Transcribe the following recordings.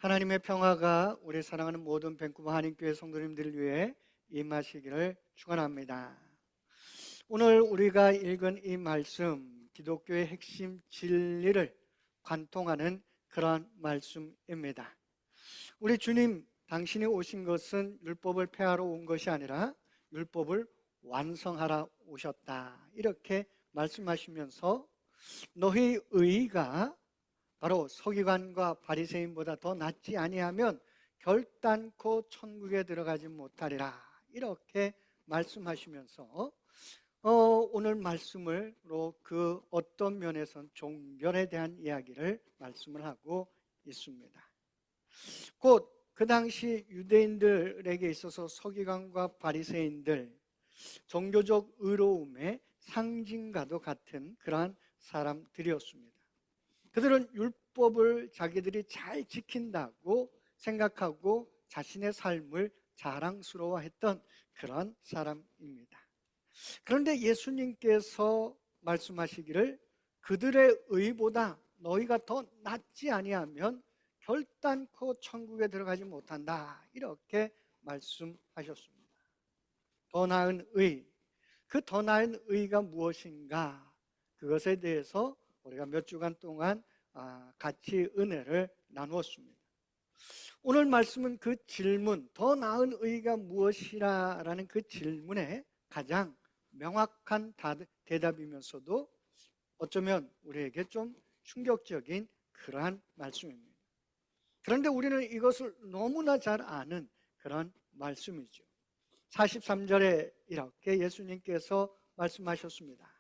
하나님의 평화가 우리 사랑하는 모든 밴쿠버 한인교회 성도님들을 위해 임하시기를 축원합니다. 오늘 우리가 읽은 이 말씀, 기독교의 핵심 진리를 관통하는 그런 말씀입니다. 우리 주님, 당신이 오신 것은 율법을 폐하러 온 것이 아니라 율법을 완성하러 오셨다, 이렇게 말씀하시면서 너희 의가 바로 서기관과 바리새인보다 더 낫지 아니하면 결단코 천국에 들어가지 못하리라, 이렇게 말씀하시면서 오늘 말씀으로 그 어떤 면에선 종결에 대한 이야기를 말씀을 하고 있습니다. 곧 그 당시 유대인들에게 있어서 서기관과 바리새인들, 종교적 의로움의 상징과도 같은 그러한 사람들이었습니다. 그들은 율법을 자기들이 잘 지킨다고 생각하고 자신의 삶을 자랑스러워했던 그런 사람입니다. 그런데 예수님께서 말씀하시기를 그들의 의보다 너희가 더 낫지 아니하면 결단코 천국에 들어가지 못한다, 이렇게 말씀하셨습니다. 더 나은 의, 그 더 나은 의가 무엇인가, 그것에 대해서 우리가 몇 주간 동안 같이 은혜를 나누었습니다. 오늘 말씀은 그 질문, 더 나은 의가 무엇이라는 그 질문에 가장 명확한 대답이면서도 어쩌면 우리에게 좀 충격적인 그러한 말씀입니다. 그런데 우리는 이것을 너무나 잘 아는 그런 말씀이죠. 43절에 이렇게 예수님께서 말씀하셨습니다.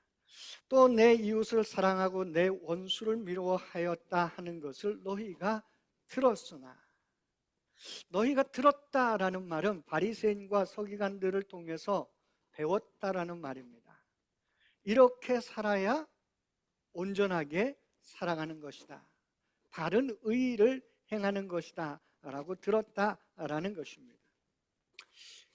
또 내 이웃을 사랑하고 내 원수를 미워하였다 하는 것을 너희가 들었으나, 너희가 들었다라는 말은 바리새인과 서기관들을 통해서 배웠다라는 말입니다. 이렇게 살아야 온전하게 살아가는 것이다, 바른 의를 행하는 것이다 라고 들었다라는 것입니다.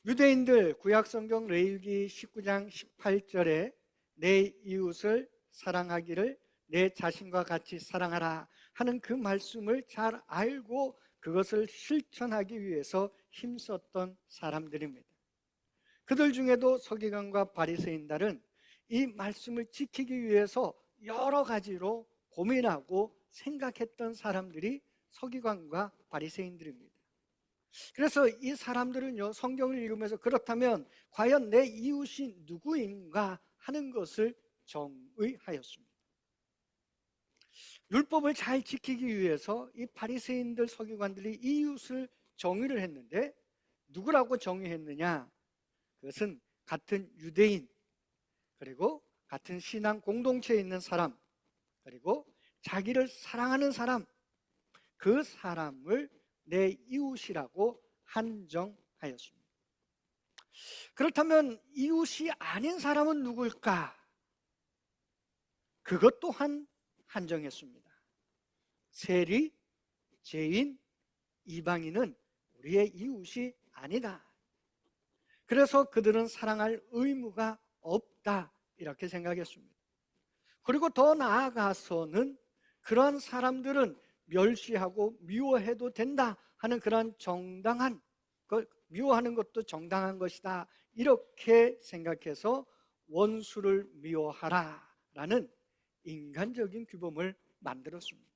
유대인들 구약성경 레위기 19장 18절에 내 이웃을 사랑하기를 내 자신과 같이 사랑하라 하는 그 말씀을 잘 알고 그것을 실천하기 위해서 힘썼던 사람들입니다. 그들 중에도 서기관과 바리새인들은 이 말씀을 지키기 위해서 여러 가지로 고민하고 생각했던 사람들이 서기관과 바리새인들입니다. 그래서 이 사람들은요, 성경을 읽으면서 그렇다면 과연 내 이웃이 누구인가 하는 것을 정의하였습니다. 율법을 잘 지키기 위해서 이 바리새인들, 서기관들이 이웃을 정의를 했는데 누구라고 정의했느냐? 그것은 같은 유대인, 그리고 같은 신앙 공동체에 있는 사람, 그리고 자기를 사랑하는 사람, 그 사람을 내 이웃이라고 한정하였습니다. 그렇다면 이웃이 아닌 사람은 누굴까? 그것 또한 한정했습니다. 세리, 죄인, 이방인은 우리의 이웃이 아니다. 그래서 그들은 사랑할 의무가 없다, 이렇게 생각했습니다. 그리고 더 나아가서는 그러한 사람들은 멸시하고 미워해도 된다 하는 그런 정당한, 미워하는 것도 정당한 것이다, 이렇게 생각해서 원수를 미워하라 라는 인간적인 규범을 만들었습니다.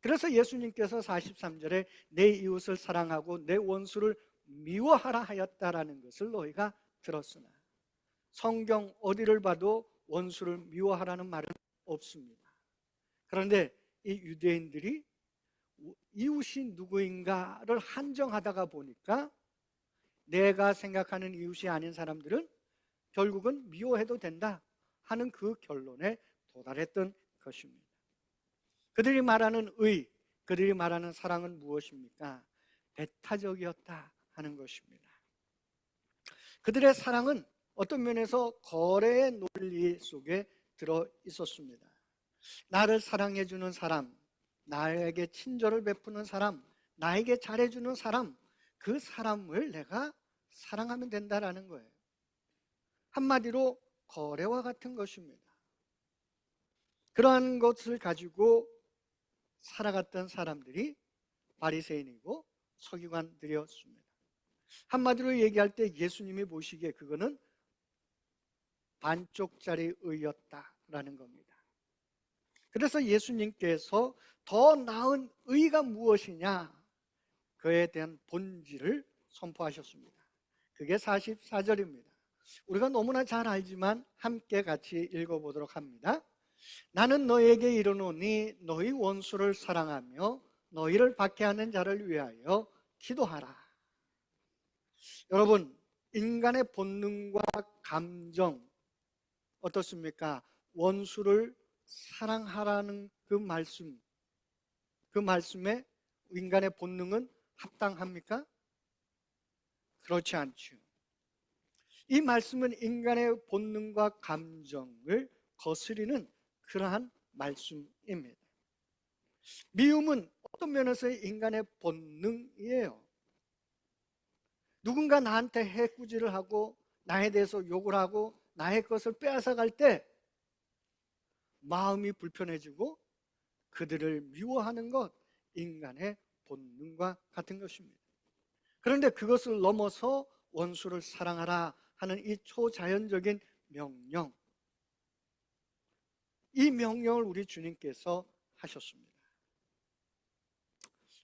그래서 예수님께서 43절에 내 이웃을 사랑하고 내 원수를 미워하라 하였다라는 것을 너희가 들었으나, 성경 어디를 봐도 원수를 미워하라는 말은 없습니다. 그런데 이 유대인들이 이웃이 누구인가를 한정하다가 보니까 내가 생각하는 이웃이 아닌 사람들은 결국은 미워해도 된다 하는 그 결론에 도달했던 것입니다. 그들이 말하는 의, 그들이 말하는 사랑은 무엇입니까? 배타적이었다 하는 것입니다. 그들의 사랑은 어떤 면에서 거래의 논리 속에 들어 있었습니다. 나를 사랑해주는 사람, 나에게 친절을 베푸는 사람, 나에게 잘해주는 사람, 그 사람을 내가 사랑하면 된다라는 거예요. 한마디로 거래와 같은 것입니다. 그러한 것을 가지고 살아갔던 사람들이 바리새인이고 서기관들이었습니다. 한마디로 얘기할 때 예수님이 보시기에 그거는 반쪽짜리 의였다라는 겁니다. 그래서 예수님께서 더 나은 의가 무엇이냐, 그에 대한 본질을 선포하셨습니다. 그게 44절입니다. 우리가 너무나 잘 알지만 함께 같이 읽어보도록 합니다. 나는 너에게 이르노니 너희 원수를 사랑하며 너희를 박해하는 자를 위하여 기도하라. 여러분, 인간의 본능과 감정 어떻습니까? 원수를 사랑하라는 그 말씀에 인간의 본능은 합당합니까? 그렇지 않죠. 이 말씀은 인간의 본능과 감정을 거스리는 그러한 말씀입니다. 미움은 어떤 면에서 인간의 본능이에요. 누군가 나한테 해꾸지를 하고 나에 대해서 욕을 하고 나의 것을 빼앗아갈 때 마음이 불편해지고 그들을 미워하는 것, 인간의 본능과 같은 것입니다. 그런데 그것을 넘어서 원수를 사랑하라 하는 이 초자연적인 명령, 이 명령을 우리 주님께서 하셨습니다.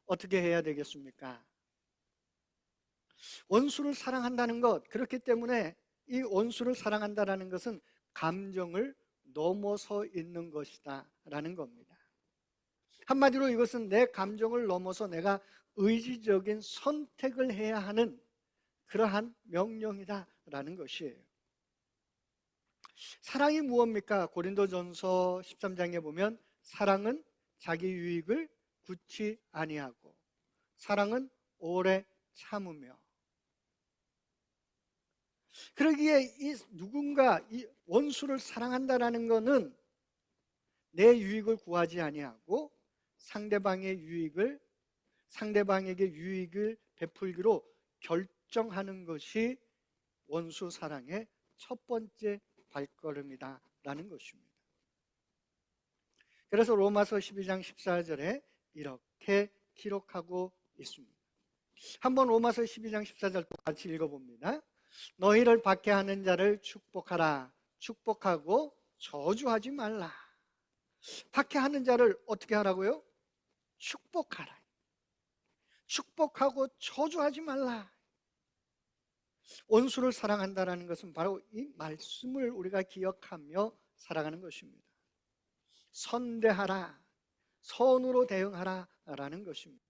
어떻게 해야 되겠습니까? 원수를 사랑한다는 것, 그렇기 때문에 이 원수를 사랑한다는 것은 감정을 넘어서 있는 것이다 라는 겁니다. 한마디로 이것은 내 감정을 넘어서 내가 의지적인 선택을 해야 하는 그러한 명령이다 라는 것이에요. 사랑이 무엇입니까? 고린도전서 13장에 보면 사랑은 자기 유익을 굳이 아니하고 사랑은 오래 참으며, 그러기에 누군가 이 원수를 사랑한다라는 것은 내 유익을 구하지 아니하고 상대방에게 유익을 베풀기로 결정하는 것이 원수 사랑의 첫 번째 발걸음이다 라는 것입니다. 그래서 로마서 12장 14절에 이렇게 기록하고 있습니다. 한번 로마서 12장 14절 같이 읽어봅니다. 너희를 박해하는 자를 축복하라. 축복하고 저주하지 말라. 박해하는 자를 어떻게 하라고요? 축복하라. 축복하고 저주하지 말라. 원수를 사랑한다는 것은 바로 이 말씀을 우리가 기억하며 살아가는 것입니다. 선대하라, 선으로 대응하라 라는 것입니다.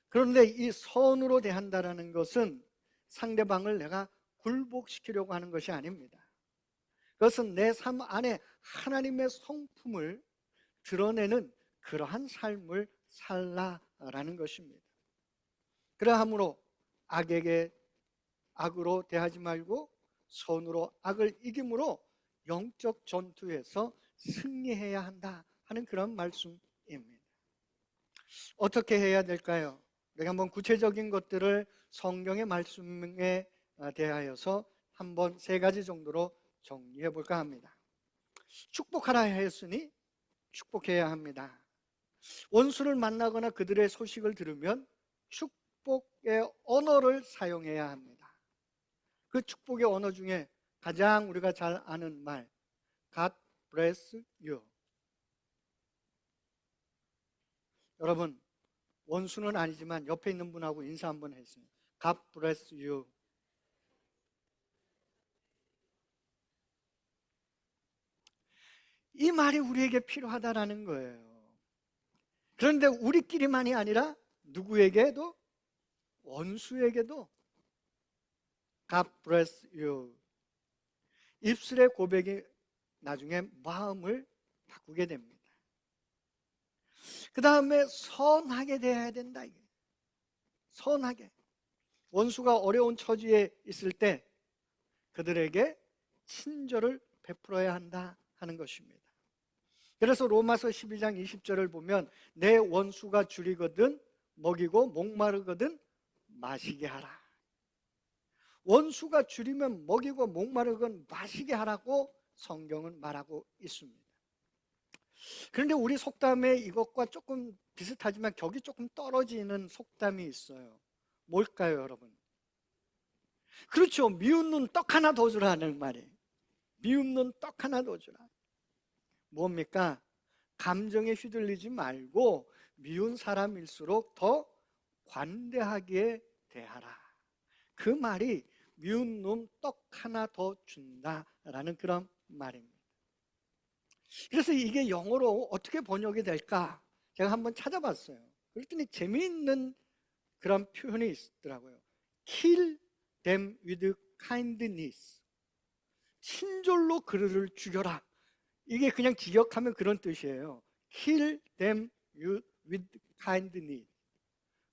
그런데 이 선으로 대한다는 것은 상대방을 내가 굴복시키려고 하는 것이 아닙니다. 그것은 내 삶 안에 하나님의 성품을 드러내는 그러한 삶을 살라라는 것입니다. 그러하므로 악에게 악으로 대하지 말고 선으로 악을 이김으로 영적 전투에서 승리해야 한다 하는 그런 말씀입니다. 어떻게 해야 될까요? 우리가 한번 구체적인 것들을 성경의 말씀에 대하여서 한번 세 가지 정도로 정리해 볼까 합니다. 축복하라 했으니 축복해야 합니다. 원수를 만나거나 그들의 소식을 들으면 축복의 언어를 사용해야 합니다. 그 축복의 언어 중에 가장 우리가 잘 아는 말, God bless you. 여러분, 원수는 아니지만 옆에 있는 분하고 인사 한번 했어요. God bless you. 이 말이 우리에게 필요하다라는 거예요. 그런데 우리끼리만이 아니라 누구에게도, 원수에게도 God bless you. 입술의 고백이 나중에 마음을 바꾸게 됩니다. 그 다음에 선하게 대해야 된다. 선하게. 원수가 어려운 처지에 있을 때 그들에게 친절을 베풀어야 한다 하는 것입니다. 그래서 로마서 12장 20절을 보면 내 원수가 줄이거든 먹이고 목마르거든 마시게 하라. 원수가 줄이면 먹이고 목마르건 마시게 하라고 성경은 말하고 있습니다. 그런데 우리 속담에 이것과 조금 비슷하지만 격이 조금 떨어지는 속담이 있어요. 뭘까요, 여러분? 그렇죠. 미운 눈 떡 하나 더 주라는 말이에요. 미운 눈 떡 하나 더 주라. 뭡니까? 감정에 휘둘리지 말고 미운 사람일수록 더 관대하게 대하라. 그 말이 미운 놈 떡 하나 더 준다라는 그런 말입니다. 그래서 이게 영어로 어떻게 번역이 될까? 제가 한번 찾아봤어요. 그랬더니 재미있는 그런 표현이 있더라고요. Kill them with kindness. 친절로 그들을 죽여라. 이게 그냥 직역하면 그런 뜻이에요. Kill them with kindness.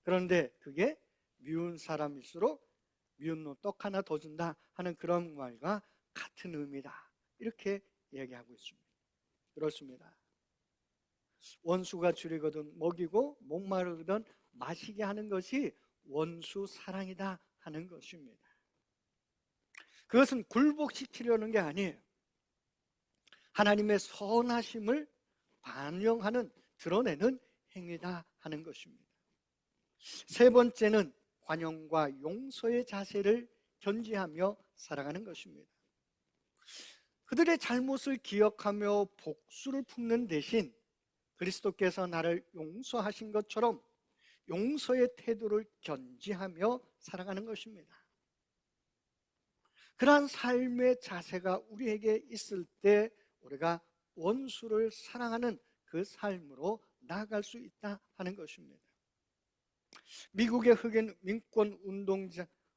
그런데 그게 미운 사람일수록 미운 놈 떡 하나 더 준다 하는 그런 말과 같은 의미다. 이렇게 얘기하고 있습니다. 그렇습니다. 원수가 줄이거든 먹이고 목마르거든 마시게 하는 것이 원수 사랑이다 하는 것입니다. 그것은 굴복시키려는 게 아니에요. 하나님의 선하심을 반영하는, 드러내는 행위다 하는 것입니다. 세 번째는 관용과 용서의 자세를 견지하며 살아가는 것입니다. 그들의 잘못을 기억하며 복수를 품는 대신 그리스도께서 나를 용서하신 것처럼 용서의 태도를 견지하며 살아가는 것입니다. 그러한 삶의 자세가 우리에게 있을 때 우리가 원수를 사랑하는 그 삶으로 나아갈 수 있다 하는 것입니다. 미국의 흑인 민권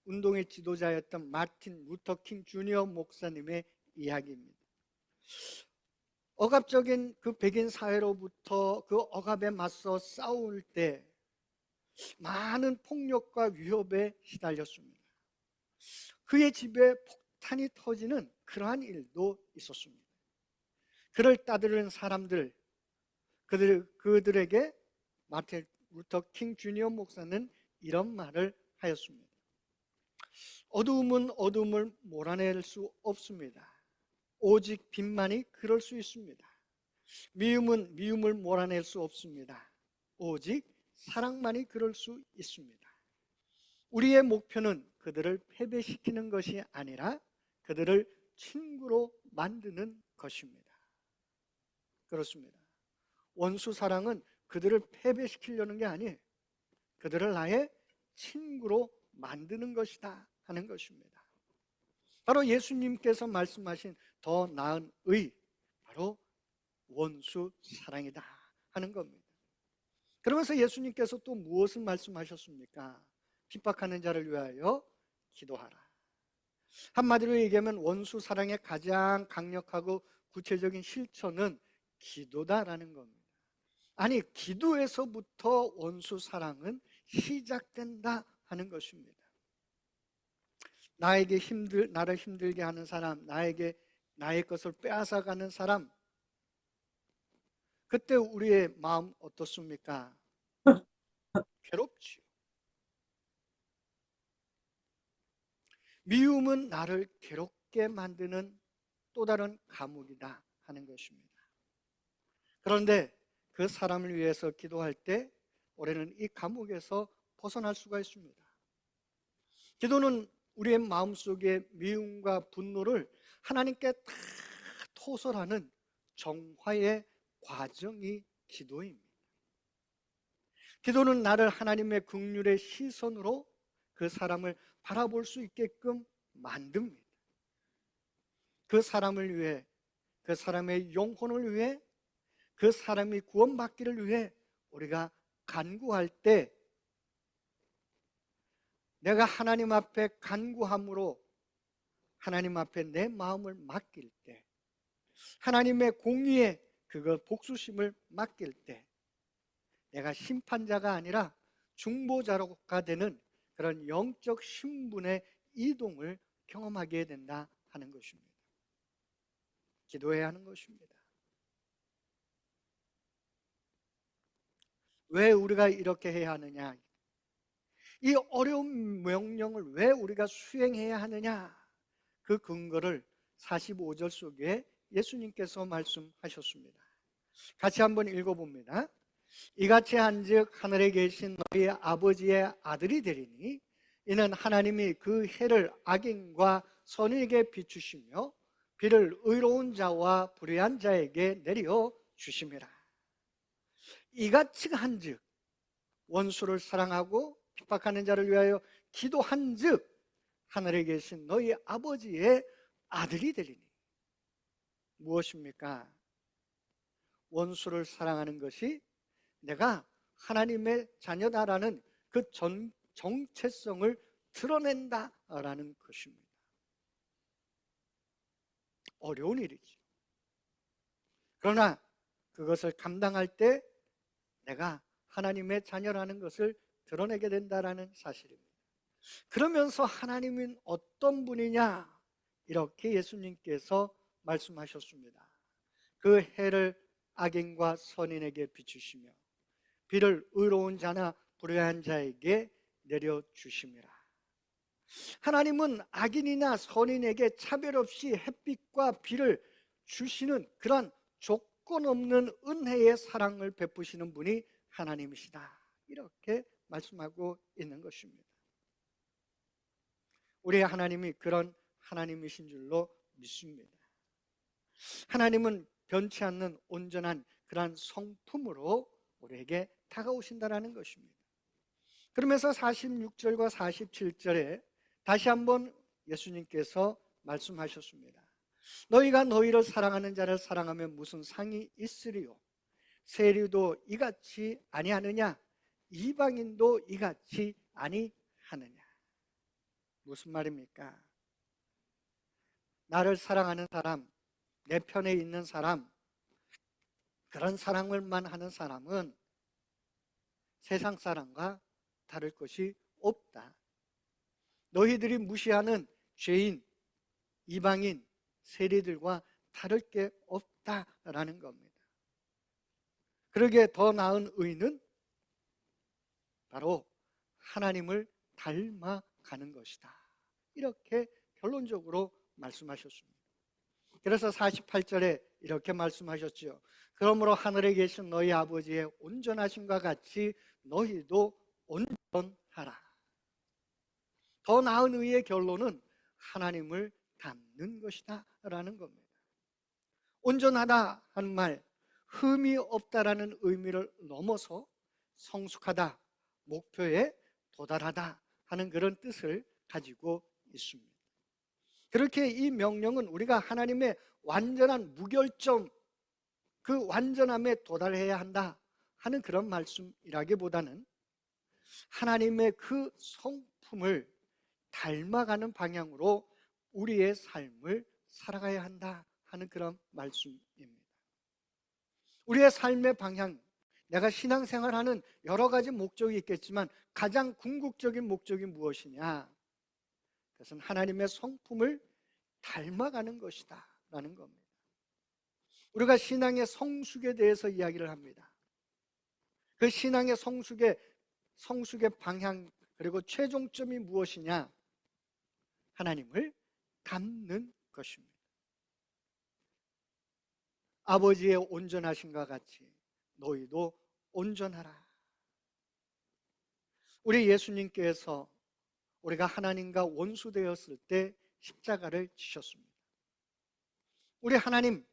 운동의 지도자였던 마틴 루터 킹 주니어 목사님의 이야기입니다. 억압적인 그 백인 사회로부터 그 억압에 맞서 싸울 때 많은 폭력과 위협에 시달렸습니다. 그의 집에 폭탄이 터지는 그러한 일도 있었습니다. 그를 따르는 사람들, 그들에게 마틴 루터 킹 주니어 목사는 이런 말을 하였습니다. 어두움은 어두움을 몰아낼 수 없습니다. 오직 빛만이 그럴 수 있습니다. 미움은 미움을 몰아낼 수 없습니다. 오직 사랑만이 그럴 수 있습니다. 우리의 목표는 그들을 패배시키는 것이 아니라 그들을 친구로 만드는 것입니다. 그렇습니다. 원수 사랑은 그들을 패배시키려는 게 아니에요. 그들을 나의 친구로 만드는 것이다 하는 것입니다. 바로 예수님께서 말씀하신 더 나은 의, 바로 원수 사랑이다 하는 겁니다. 그러면서 예수님께서 또 무엇을 말씀하셨습니까? 핍박하는 자를 위하여 기도하라. 한마디로 얘기하면 원수 사랑의 가장 강력하고 구체적인 실천은 기도다라는 겁니다. 아니, 기도에서부터 원수 사랑은 시작된다 하는 것입니다. 나를 힘들게 하는 사람, 나의 것을 빼앗아가는 사람, 그때 우리의 마음 어떻습니까? 괴롭지요. 미움은 나를 괴롭게 만드는 또 다른 감옥이다 하는 것입니다. 그런데 그 사람을 위해서 기도할 때 우리는 이 감옥에서 벗어날 수가 있습니다. 기도는 우리의 마음속에 미움과 분노를 하나님께 다 토설하는 정화의 과정이 기도입니다. 기도는 나를 하나님의 긍휼의 시선으로 그 사람을 바라볼 수 있게끔 만듭니다. 그 사람을 위해, 그 사람의 영혼을 위해, 그 사람이 구원받기를 위해 우리가 간구할 때 내가 하나님 앞에 간구함으로 하나님 앞에 내 마음을 맡길 때, 하나님의 공의에 그거 복수심을 맡길 때 내가 심판자가 아니라 중보자가 되는 그런 영적 신분의 이동을 경험하게 된다 하는 것입니다. 기도해야 하는 것입니다. 왜 우리가 이렇게 해야 하느냐? 이 어려운 명령을 왜 우리가 수행해야 하느냐? 그 근거를 45절 속에 예수님께서 말씀하셨습니다. 같이 한번 읽어봅니다. 이같이 한즉 하늘에 계신 너희 아버지의 아들이 되리니 이는 하나님이 그 해를 악인과 선인에게 비추시며 비를 의로운 자와 불의한 자에게 내려 주심이라. 이같이 한즉 원수를 사랑하고 핍박하는 자를 위하여 기도한즉 하늘에 계신 너희 아버지의 아들이 되리니. 무엇입니까? 원수를 사랑하는 것이 내가 하나님의 자녀다라는 그 정체성을 드러낸다라는 것입니다. 어려운 일이죠. 그러나 그것을 감당할 때 내가 하나님의 자녀라는 것을 드러내게 된다라는 사실입니다. 그러면서 하나님은 어떤 분이냐? 이렇게 예수님께서 말씀하셨습니다. 그 해를 악인과 선인에게 비추시며 비를 의로운 자나 불의한 자에게 내려주심이라. 하나님은 악인이나 선인에게 차별 없이 햇빛과 비를 주시는 그런 조건 없는 은혜의 사랑을 베푸시는 분이 하나님이시다. 이렇게 말씀하고 있는 것입니다. 우리 하나님이 그런 하나님이신 줄로 믿습니다. 하나님은 변치 않는 온전한 그러한 성품으로 우리에게 다가오신다는 것입니다. 그러면서 46절과 47절에 다시 한번 예수님께서 말씀하셨습니다. 너희가 너희를 사랑하는 자를 사랑하면 무슨 상이 있으리요? 세리도 이같이 아니하느냐? 이방인도 이같이 아니하느냐? 무슨 말입니까? 나를 사랑하는 사람, 내 편에 있는 사람, 그런 사랑을만 하는 사람은 세상 사람과 다를 것이 없다. 너희들이 무시하는 죄인, 이방인, 세리들과 다를 게 없다라는 겁니다. 그러기에 더 나은 의는 바로 하나님을 닮아가는 것이다. 이렇게 결론적으로 말씀하셨습니다. 그래서 48절에 이렇게 말씀하셨죠. 그러므로 하늘에 계신 너희 아버지의 온전하심과 같이 너희도 온전하라. 더 나은 의의 결론은 하나님을 닮는 것이다 라는 겁니다. 온전하다 하는 말, 흠이 없다라는 의미를 넘어서 성숙하다, 목표에 도달하다 하는 그런 뜻을 가지고 있습니다. 그렇게 이 명령은 우리가 하나님의 완전한 무결점, 그 완전함에 도달해야 한다 하는 그런 말씀이라기보다는 하나님의 그 성품을 닮아가는 방향으로 우리의 삶을 살아가야 한다 하는 그런 말씀입니다. 우리의 삶의 방향, 내가 신앙생활하는 여러 가지 목적이 있겠지만 가장 궁극적인 목적이 무엇이냐? 그것은 하나님의 성품을 닮아가는 것이다 라는 겁니다. 우리가 신앙의 성숙에 대해서 이야기를 합니다. 그 신앙의 성숙의 방향 그리고 최종점이 무엇이냐? 하나님을 닮는 것입니다. 아버지의 온전하심과 같이 너희도 온전하라. 우리 예수님께서 우리가 하나님과 원수되었을 때 십자가를 지셨습니다. 우리 하나님,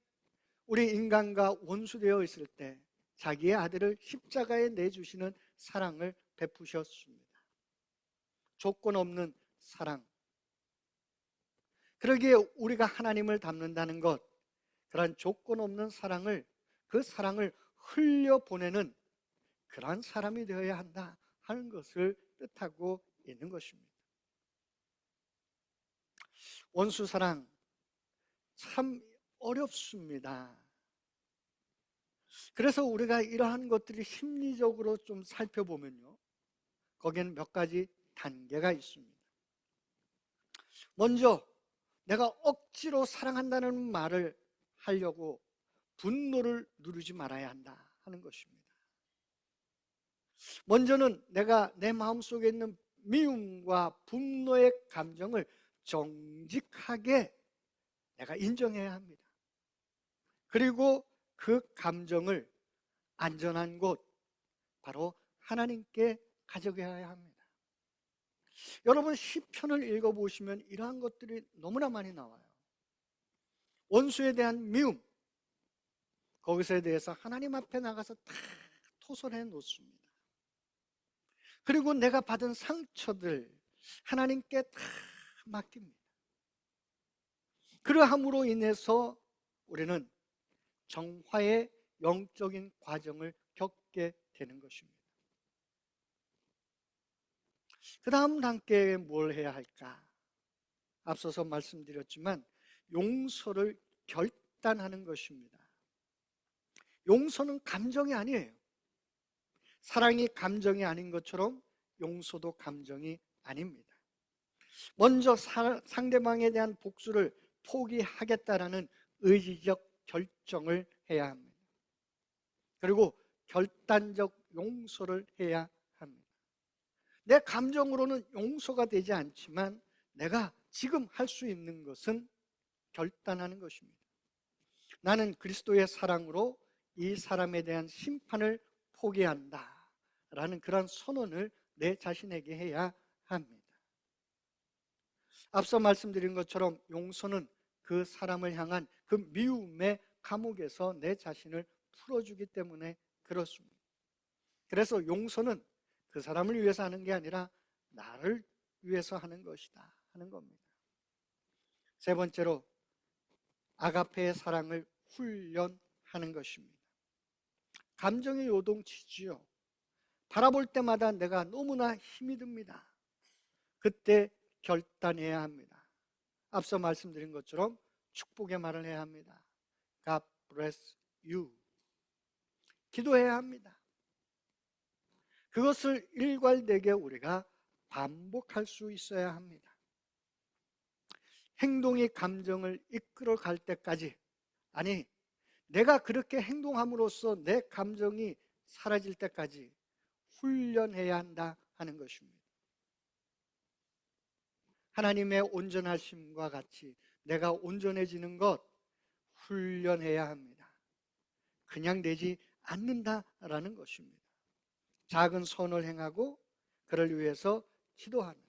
우리 인간과 원수되어 있을 때 자기의 아들을 십자가에 내주시는 사랑을 베푸셨습니다. 조건 없는 사랑. 그러기에 우리가 하나님을 닮는다는 것, 그런 조건 없는 사랑을, 그 사랑을 흘려보내는 그러한 사람이 되어야 한다 하는 것을 뜻하고 있는 것입니다. 원수 사랑 참 어렵습니다. 그래서 우리가 이러한 것들이 심리적으로 좀 살펴보면요, 거기에는 몇 가지 단계가 있습니다. 먼저 내가 억지로 사랑한다는 말을 하려고 분노를 누르지 말아야 한다 하는 것입니다. 먼저는 내가 내 마음속에 있는 미움과 분노의 감정을 정직하게 내가 인정해야 합니다. 그리고 그 감정을 안전한 곳, 바로 하나님께 가져가야 합니다. 여러분, 시편을 읽어보시면 이러한 것들이 너무나 많이 나와요. 원수에 대한 미움, 거기서에 대해서 하나님 앞에 나가서 다 토설해 놓습니다. 그리고 내가 받은 상처들 하나님께 다 맡깁니다. 그러함으로 인해서 우리는 정화의 영적인 과정을 겪게 되는 것입니다. 그 다음 단계에 뭘 해야 할까? 앞서서 말씀드렸지만 용서를 결단하는 것입니다. 용서는 감정이 아니에요. 사랑이 감정이 아닌 것처럼 용서도 감정이 아닙니다. 먼저 상대방에 대한 복수를 포기하겠다라는 의지적 결정을 해야 합니다. 그리고 결단적 용서를 해야 합니다. 내 감정으로는 용서가 되지 않지만 내가 지금 할 수 있는 것은 결단하는 것입니다. 나는 그리스도의 사랑으로 이 사람에 대한 심판을 포기한다 라는 그런 선언을 내 자신에게 해야 합니다. 앞서 말씀드린 것처럼 용서는 그 사람을 향한 그 미움의 감옥에서 내 자신을 풀어주기 때문에 그렇습니다. 그래서 용서는 그 사람을 위해서 하는 게 아니라 나를 위해서 하는 것이다 하는 겁니다. 세 번째로 아가페의 사랑을 훈련하는 것입니다. 감정이 요동치지요. 바라볼 때마다 내가 너무나 힘이 듭니다. 그때 결단해야 합니다. 앞서 말씀드린 것처럼 축복의 말을 해야 합니다. God bless you. 기도해야 합니다. 그것을 일괄되게 우리가 반복할 수 있어야 합니다. 행동이 감정을 이끌어 갈 때까지, 아니 내가 그렇게 행동함으로써 내 감정이 사라질 때까지 훈련해야 한다 하는 것입니다. 하나님의 온전하심과 같이 내가 온전해지는 것 훈련해야 합니다. 그냥 되지 않는다라는 것입니다. 작은 선을 행하고 그를 위해서 기도하는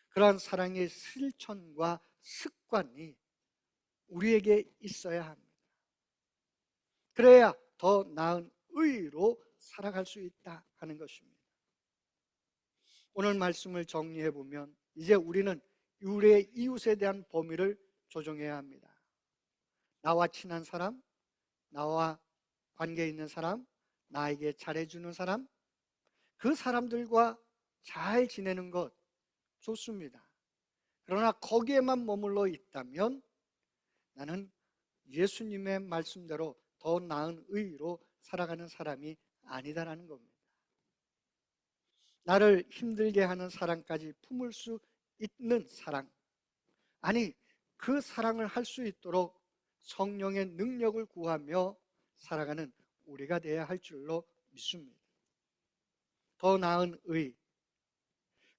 그러한 사랑의 실천과 습관이 우리에게 있어야 합니다. 그래야 더 나은 의로 살아갈 수 있다 하는 것입니다. 오늘 말씀을 정리해 보면 이제 우리는 우리의 이웃에 대한 범위를 조정해야 합니다. 나와 친한 사람, 나와 관계 있는 사람, 나에게 잘해주는 사람, 그 사람들과 잘 지내는 것 좋습니다. 그러나 거기에만 머물러 있다면 나는 예수님의 말씀대로 더 나은 의로 살아가는 사람이 아니다라는 겁니다. 나를 힘들게 하는 사랑까지 품을 수 있는 사랑, 아니 그 사랑을 할 수 있도록 성령의 능력을 구하며 살아가는 우리가 되어야 할 줄로 믿습니다. 더 나은 의,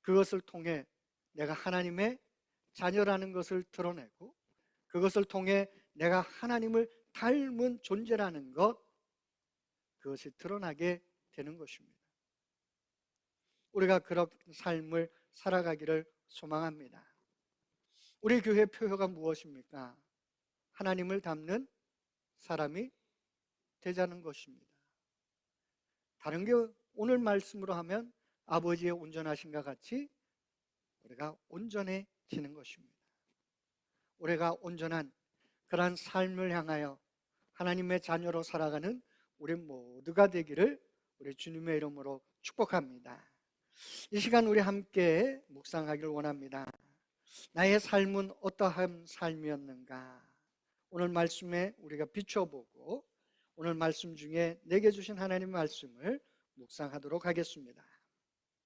그것을 통해 내가 하나님의 자녀라는 것을 드러내고 그것을 통해 내가 하나님을 닮은 존재라는 것, 그것이 드러나게 되는 것입니다. 우리가 그런 삶을 살아가기를 소망합니다. 우리 교회 표효가 무엇입니까? 하나님을 닮는 사람이 되자는 것입니다. 다른 게 오늘 말씀으로 하면 아버지의 온전하심과 같이 우리가 온전해지는 것입니다. 우리가 온전한 그러한 삶을 향하여 하나님의 자녀로 살아가는 우리 모두가 되기를 우리 주님의 이름으로 축복합니다. 이 시간 우리 함께 묵상하기를 원합니다. 나의 삶은 어떠한 삶이었는가? 오늘 말씀에 우리가 비춰보고 오늘 말씀 중에 내게 주신 하나님의 말씀을 묵상하도록 하겠습니다.